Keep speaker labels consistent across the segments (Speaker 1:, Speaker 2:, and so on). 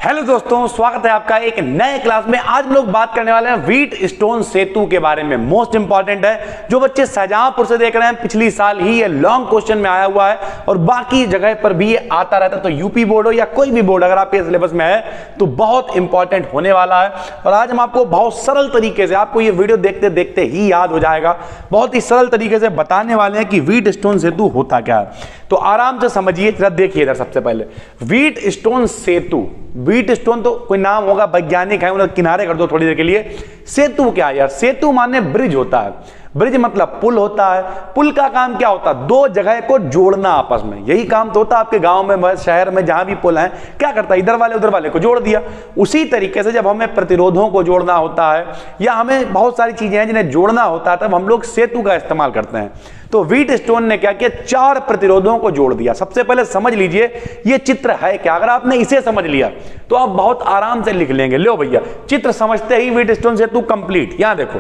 Speaker 1: Hello दोस्तों, स्वागत है आपका एक नए क्लास में। आज हम लोग बात करने वाले हैं व्हीटस्टोन सेतु के बारे में। मोस्ट इंपॉर्टेंट है, जो बच्चे शाहजहांपुर से देख रहे हैं, पिछली साल ही ये लॉन्ग क्वेश्चन में आया हुआ है और बाकी जगह पर भी ये आता रहता है। तो यूपी बोर्ड हो या कोई भी बोर्ड, अगर आपके सिलेबस में है तो बहुत इंपॉर्टेंट होने वाला है। और आज हम आपको बहुत सरल तरीके से, आपको ये वीडियो देखते देखते ही याद हो जाएगा, बहुत ही सरल तरीके से बताने वाले हैं कि व्हीटस्टोन सेतु होता क्या है। तो आराम से समझिए, जरा देखिए इधर। सबसे पहले व्हीटस्टोन सेतु, व्हीटस्टोन तो कोई नाम होगा, वैज्ञानिक है, उन्हें किनारे कर दो थोड़ी देर के लिए। सेतु क्या है यार? सेतु माने ब्रिज होता है। ब्रिज मतलब पुल होता है। पुल का काम क्या होता है? दो जगह को जोड़ना आपस में, यही काम तो होता है आपके गांव में, शहर में, जहां भी पुल है। क्या करता है? इधर वाले उधर वाले को जोड़ दिया। उसी तरीके से जब हमें प्रतिरोधों को जोड़ना होता है या हमें बहुत सारी चीजें हैं जिन्हें जोड़ना होता है, तब हम लोग सेतु का इस्तेमाल करते हैं। तो व्हीटस्टोन ने क्या किया? 4 प्रतिरोधों को जोड़ दिया। सबसे पहले समझ लीजिए ये चित्र है क्या। अगर आपने इसे समझ लिया तो आप बहुत आराम से लिख लेंगे। लो भैया, चित्र समझते ही व्हीटस्टोन सेतु कंप्लीट। यहां देखो,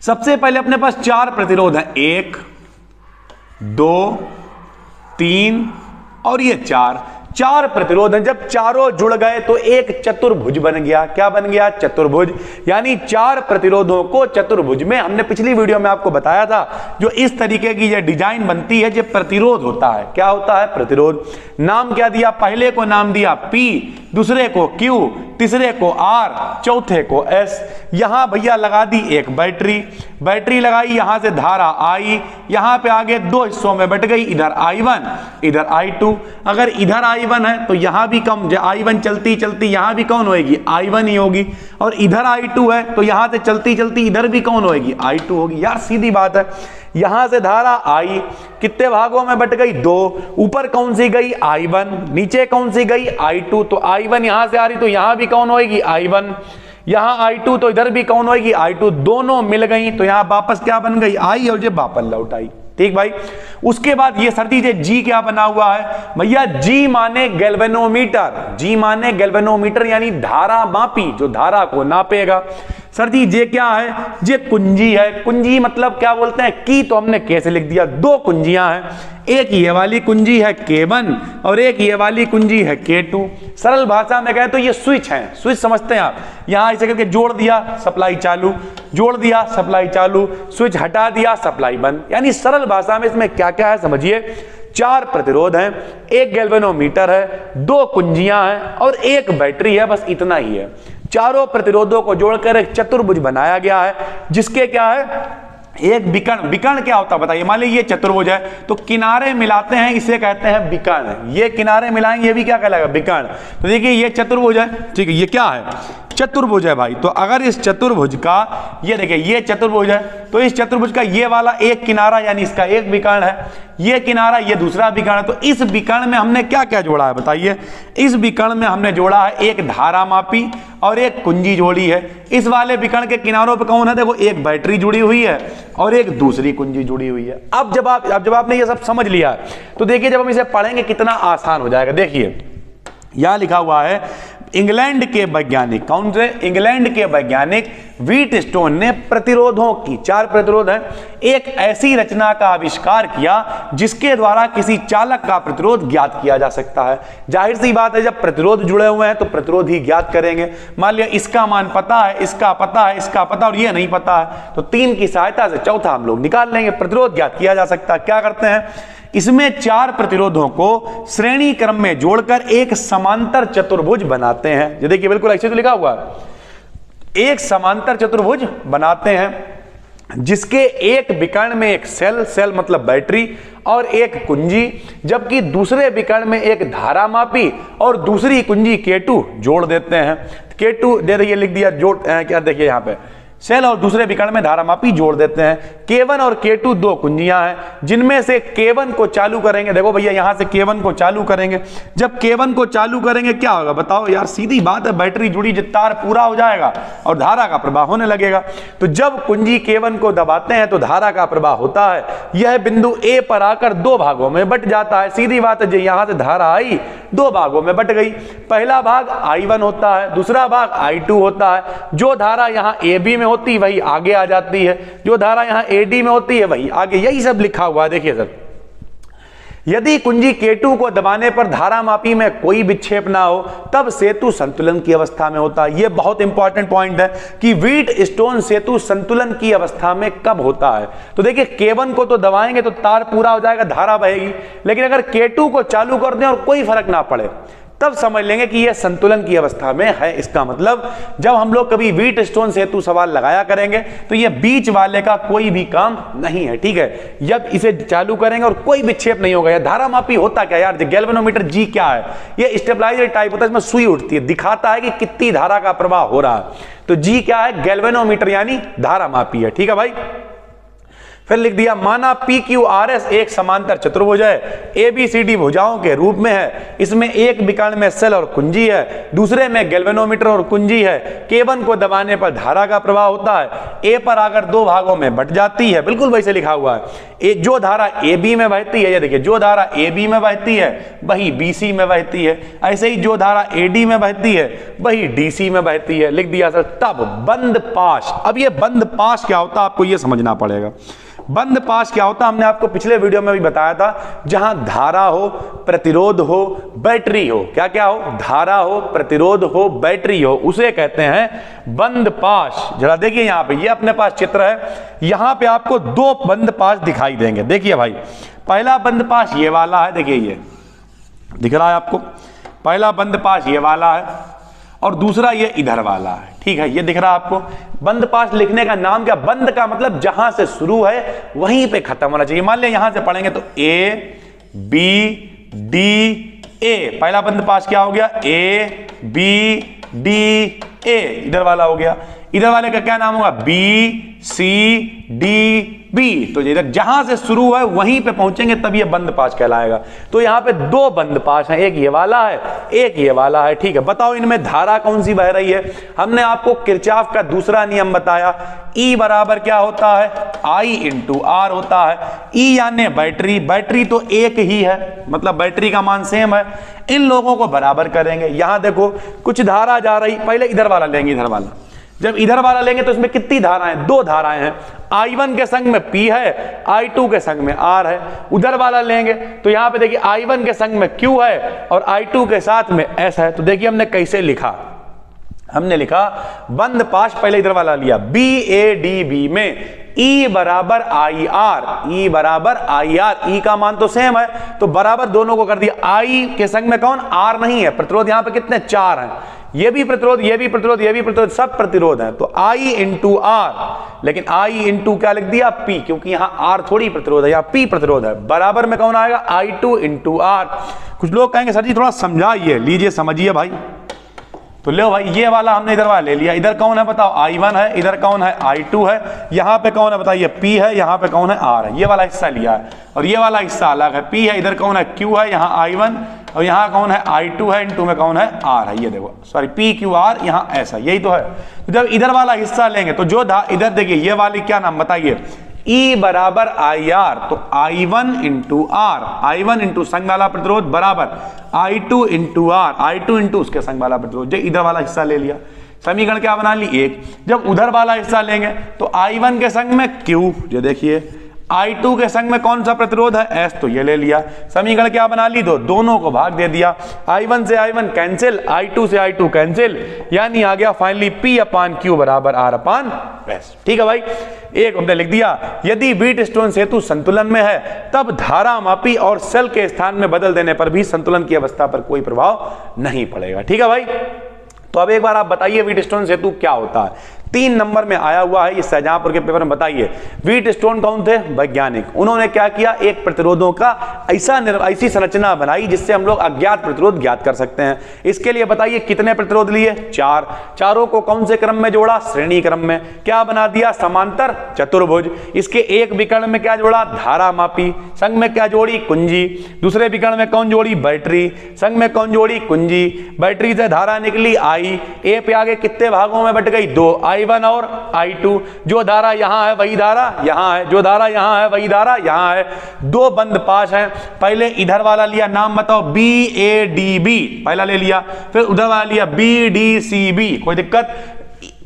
Speaker 1: सबसे पहले अपने पास 4 प्रतिरोध हैं, 1, 2, 3 और ये 4 प्रतिरोध हैं। जब चारों जुड़ गए तो एक चतुर्भुज बन गया। क्या बन गया? चतुर्भुज। यानी 4 प्रतिरोधों को चतुर्भुज में, हमने पिछली वीडियो में आपको बताया था, जो इस तरीके की ये डिजाइन बनती है, ये प्रतिरोध होता है। क्या होता है? प्रतिरोध। नाम क्या दिया? पहले को नाम दिया P, दूसरे को Q, तीसरे को R, चौथे को S। यहां भैया लगा दी एक बैटरी लगाई, यहां से धारा आई, यहां पे आगे 2 हिस्सों में बट गई, इधर I1 इधर I2। अगर इधर I1 है तो यहां भी कम, I1 चलती चलती यहां भी कौन होगी? I1 ही होगी। और इधर I2 है तो यहां से चलती चलती इधर भी कौन होगी? I2 होगी। यार सीधी बात है। यहां से धारा आई, कितने भागों में बट गई? 2। ऊपर कौन सी गई? I1। नीचे कौन सी गई? I2। तो I1 यहां से आ रही तो यहां भी कौन होगी? I1। यहां I2 तो इधर भी कौन होगी? I2। दोनों मिल गई तो यहां वापस क्या बन गई? I, और ये वापस लौट आई। ठीक भाई। उसके बाद ये सर दीजिए, G क्या बना हुआ है भैया? G माने गैल्वेनोमीटर। G माने गैल्वेनोमीटर, यानी धारा मापी, जो धारा को नापेगा। सर जी ये क्या है? ये कुंजी है। कुंजी मतलब क्या बोलते हैं? की, तो हमने कैसे लिख दिया? 2 कुंजियां हैं, एक ये वाली कुंजी है K1 और एक ये वाली कुंजी है K2। सरल भाषा में कहें तो ये स्विच है। स्विच समझते हैं आप? यहां ऐसे करके जोड़ दिया, सप्लाई चालू, जोड़ दिया, सप्लाई चालू, स्विच हटा दिया, सप्लाई बंद। यानी सरल भाषा में इसमें क्या क्या है समझिए। 4 प्रतिरोध हैं, एक गैल्वेनोमीटर है, 2 कुंजियां हैं और एक बैटरी है। बस इतना ही है। चारों प्रतिरोधों को जोड़कर एक चतुर्भुज बनाया गया है, जिसके क्या है? एक विकर्ण। विकर्ण क्या होता है बताइए? मान लीजिए ये चतुर्भुज है तो किनारे मिलाते हैं, इसे कहते हैं विकर्ण। ये किनारे मिलाएंगे, ये भी क्या कहलाएगा? विकर्ण। तो देखिए ये चतुर्भुज है, ठीक है, ये क्या है? चतुर्भुज है भाई। तो अगर इस चतुर्भुज का, ये देखिए ये चतुर्भुज है, तो इस चतुर्भुज का ये वाला एक किनारा, यानी इसका एक विकर्ण है, ये किनारा, ये दूसरा विकर्ण है। तो इस विकर्ण में हमने क्या क्या जोड़ा है बताइए? इस विकर्ण में हमने जोड़ा है एक धारा मापी और एक कुंजी जोड़ी है। इस वाले विकर्ण के किनारों पे कौन है? देखो, एक बैटरी जुड़ी हुई है और एक दूसरी कुंजी जुड़ी हुई है। अब जब आपने ये सब समझ लिया तो देखिए, जब हम इसे पढ़ेंगे कितना आसान हो जाएगा। देखिए यहां लिखा हुआ है, इंग्लैंड के वैज्ञानिक, कौन से? इंग्लैंड के वैज्ञानिक व्हीटस्टोन ने प्रतिरोधों की, 4 प्रतिरोध हैं, एक ऐसी रचना का आविष्कार किया जिसके द्वारा किसी चालक का प्रतिरोध ज्ञात किया जा सकता है। जाहिर सी बात है, जब प्रतिरोध जुड़े हुए हैं तो प्रतिरोध ही ज्ञात करेंगे। मान लिया इसका मान पता है, इसका पता है, इसका पता और ये नहीं पता है, तो 3 की सहायता से चौथा हम लोग निकाल लेंगे। प्रतिरोध ज्ञात किया जा सकता है। क्या करते हैं? इसमें 4 प्रतिरोधों को श्रेणी क्रम में जोड़कर एक समांतर चतुर्भुज बनाते हैं। ये देखिए बिल्कुल ऐसे तो लिखा हुआ है, एक समांतर चतुर्भुज बनाते हैं जिसके एक विकर्ण में एक सेल मतलब बैटरी और एक कुंजी, जबकि दूसरे विकर्ण में एक धारा मापी और दूसरी कुंजी K2 जोड़ देते हैं। K2 दे दिए, लिख दिया, जोड़ क्या, देखिए यहां पे सेल और दूसरे विकर्ण में धारा मापी जोड़ देते हैं। K1 और K2 2 कुंजियां हैं, जिनमें से K1 को चालू करेंगे। देखो भैया, यहां से K1 को चालू करेंगे। जब K1 को चालू करेंगे क्या होगा बताओ यार? सीधी बात है, बैटरी जुड़ी, तार पूरा हो जाएगा और धारा का प्रवाह होने लगेगा। तो जब कुंजी K1 को दबाते हैं तो धारा का प्रवाह होता है। यह बिंदु A पर आकर 2 भागों में बट जाता है। सीधी बात है, यहां से धारा आई, 2 भागों में बट गई। पहला भाग I1 होता है, दूसरा भाग I2 होता है। जो धारा यहां AB में होती है वही आगे आ जाती है, जो धारा यहां AD में होती है वही आगे। यही सब लिखा हुआ है। देखिए सर, यदि कुंजी K2 को दबाने पर धारामापी में कोई विक्षेप ना हो तब सेतु संतुलन की अवस्था में होता है। यह बहुत इंपॉर्टेंट पॉइंट है कि व्हीट स्टोन सेतु संतुलन की अवस्था में कब होता है। तो देखिए K1 को तो दबाएंगे तो तार पूरा हो जाएगा, धारा बहेगी, लेकिन अगर K2 को चालू कर दें और कोई फर्क ना पड़े तब समझ लेंगे कि यह संतुलन की अवस्था में है। इसका मतलब जब हम लोग कभी व्हीट स्टोन सेतु सवाल लगाया करेंगे तो यह बीच वाले का कोई भी काम नहीं है, ठीक है। जब इसे चालू करेंगे और कोई विक्षेप नहीं होगा। धारामापी होता क्या यार, गैल्वेनोमीटर जी क्या है, यह स्टेबलाइजर टाइप होता है, इसमें सुई उठती है, दिखाता है कि कितनी धारा का प्रवाह हो रहा है। तो जी क्या है, गैल्वेनोमीटर यानी धारामापी है, ठीक है भाई। फिर लिख दिया माना PQRS एक समांतर चतुर्भुज है, ABCD भुजाओं के रूप में है, इसमें एक विकर्ण में सेल और कुंजी है, दूसरे में गैल्वेनोमीटर और कुंजी है। K1 को दबाने पर धारा का प्रवाह होता है, A पर आकर दो भागों में बट जाती है, बिल्कुल वैसे लिखा हुआ है। जो धारा AB में बहती है, ये देखिए जो धारा AB में बहती है वही BC में बहती है, ऐसे ही जो धारा AD में बहती है वही DC में बहती है। लिख दिया सर। तब बंद पाश, अब ये बंद पाश क्या होता है आपको ये समझना पड़ेगा। बंद पाश क्या होता है हमने आपको पिछले वीडियो में भी बताया था, जहां धारा हो, प्रतिरोध हो, बैटरी हो, क्या क्या हो, धारा हो, प्रतिरोध हो, बैटरी हो, उसे कहते हैं बंद पाश। जरा देखिए यहां पे, ये अपने पास चित्र है, यहां पे आपको दो बंद पाश दिखाई देंगे। देखिए भाई, पहला बंद पाश ये वाला है, देखिए ये दिख रहा है आपको, पहला बंद पाश ये वाला है और दूसरा ये इधर वाला है, ठीक है, ये दिख रहा है आपको। बंद पाश लिखने का नाम क्या, बंद का मतलब जहां से शुरू है वहीं पे खत्म होना चाहिए। मान लिया यहां से पढ़ेंगे तो A B D A, पहला बंद पाश क्या हो गया, A B D A, इधर वाला हो गया। इधर वाले का क्या नाम होगा, B C D B। तो इधर जहां से शुरू है वहीं पे पहुंचेंगे तब ये बंद पाश कहलाएगा। तो यहां पे दो बंद पाश हैं, एक ये वाला है, एक ये वाला है, ठीक है। बताओ इनमें धारा कौन सी बह रही है। हमने आपको किरचॉफ का दूसरा नियम बताया, E बराबर क्या होता है, I इंटू R होता है। E यानी बैटरी, बैटरी तो एक ही है, मतलब बैटरी का मान सेम है। इन लोगों को बराबर करेंगे। यहां देखो कुछ धारा जा रही, पहले इधर वाला लेंगे, इधर वाला, जब इधर वाला लेंगे तो इसमें कितनी धाराएं, दो धाराएं हैं। I1 के संग में P है, I2 के संग में R है। उधर वाला लेंगे तो यहां पे देखिए I1 के संग में Q है और I2 के साथ में S है। तो देखिए हमने कैसे लिखा, हमने लिखा बंद पाश, पहले इधर वाला लिया, BADB में E बराबर IR, E बराबर IR, E का मान तो सेम है तो बराबर दोनों को कर दिया। I के संग में कौन, R नहीं है, प्रतिरोध यहां पे कितने, चार हैं, ये भी प्रतिरोध, ये भी प्रतिरोध, ये भी प्रतिरोध, सब प्रतिरोध है। तो I इंटू R, लेकिन I इंटू क्या लिख दिया, P, क्योंकि यहां R थोड़ी प्रतिरोध है, यहां P प्रतिरोध है। बराबर में कौन आएगा, I2 इंटू R। कुछ लोग कहेंगे सर जी थोड़ा समझाइए, लीजिए समझिए भाई। तो लो भाई, ये वाला हमने इधर वाला ले लिया। इधर कौन है बताओ, I1 है, इधर कौन है, I2 है, यहाँ पे कौन है बताइए, P है, यहाँ पे कौन है, R है। ये वाला हिस्सा लिया है और ये वाला हिस्सा अलग है, P है, इधर कौन है, Q है, यहाँ I1 और यहाँ कौन है, I2 है, इनटू में कौन है, R है। ये देखो सॉरी PQR, यहाँ ऐसा, यही तो है। तो जब इधर वाला हिस्सा लेंगे तो जो इधर देखिए ये वाली क्या नाम बताइए, E बराबर IR, तो I1 into R, I1 into संग वाला प्रतिरोध बराबर I2 into R, I2 into उसके संग वाला प्रतिरोध। जो इधर वाला हिस्सा ले लिया, समीकरण क्या बना ली, एक। जब उधर वाला हिस्सा लेंगे तो I1 के संग में Q, जो देखिए I2 के संग में कौन सा प्रतिरोध है, S, तो ये ले लिया। समीकरण क्या बना ली, दो, दोनों को भाग दे दिया। I1 से I1 कैंसिल, I2 से I2 कैंसिल, यानी आ गया फाइनली P अपान Q बराबर R अपान S। ठीक है भाई, एक हमने लिख दिया। यदि व्हीट स्टोन सेतु संतुलन में है तब धारामापी और सेल के स्थान में बदल देने पर भी संतुलन की अवस्था पर कोई प्रभाव नहीं पड़ेगा। ठीक है भाई, तो अब एक बार आप बताइए व्हीट स्टोन सेतु क्या होता है। 3 नंबर में आया हुआ है, ये शाहजहांपुर के पेपर में। बताइए व्हीट स्टोन कौन थे, वैज्ञानिक। उन्होंने क्या किया, एक प्रतिरोधों का ऐसी संरचना बनाई जिससे हम लोग अज्ञात प्रतिरोध ज्ञात कर सकते हैं। इसके लिए बताइए कितने प्रतिरोध लिए, 4। चारों को कौन से क्रम में जोड़ा, श्रेणी क्रम में। क्या बना दिया, समांतर चतुर्भुज। इसके एक विकर्ण में क्या जोड़ा, धारामापी। संग में क्या जोड़ी, कुंजी। दूसरे विकर्ण में कौन जोड़ी, बैटरी। संग में कौन जोड़ी, कुंजी। बैटरी से धारा निकली I, A पे आगे कितने भागों में बट गई, 2, I1 और I2। जो धारा यहां है वही धारा यहां है, जो धारा यहां है वही धारा यहां है। 2 बंद पाश हैं। पहले इधर वाला लिया, नाम बताओ, BADB पहला ले लिया, फिर उधर वाला लिया BDCB, कोई दिक्कत।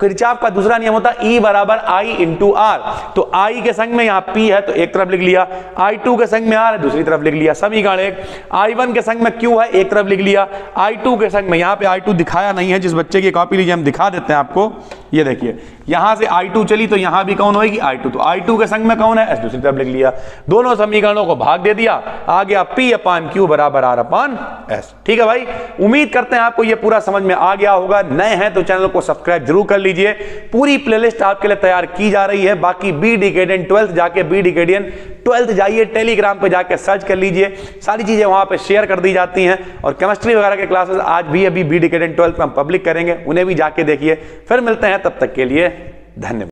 Speaker 1: किरचॉफ का दूसरा नियम होता है E बराबर I इंटू R। तो I के संग में यहाँ P है तो एक तरफ लिख लिया, I2 के संग में R है दूसरी तरफ लिख लिया, समीकरण एक। I1 के संग में Q है एक तरफ लिख लिया, I2 के संग में, यहाँ पे I2 दिखाया नहीं है, जिस बच्चे की कॉपी लीजिए हम दिखा देते हैं आपको। ये देखिए यहां से I2 चली तो यहां भी कौन होगी I2, तो I2 के संग में कौन है S, दूसरी तरफ लिख लिया। दोनों समीकरणों को भाग दे दिया, आ गया P अपान Q बराबर R अपान S। ठीक है भाई, उम्मीद करते हैं आपको ये पूरा समझ में आ गया होगा। नए हैं तो चैनल को सब्सक्राइब जरूर कर लीजिए। पूरी प्लेलिस्ट आपके लिए तैयार की जा रही है। बाकी बी डिकेडियन 12th जाके बी डिकेडियन 12th जाइए, टेलीग्राम पे जाके सर्च कर लीजिए, सारी चीजें वहां पे शेयर कर दी जाती हैं। और केमिस्ट्री वगैरह के क्लासेस आज भी अभी बी डिकेडियन 12th में हम पब्लिक करेंगे, उन्हें भी जाके देखिए। फिर मिलते हैं, तब तक के लिए धन्यवाद।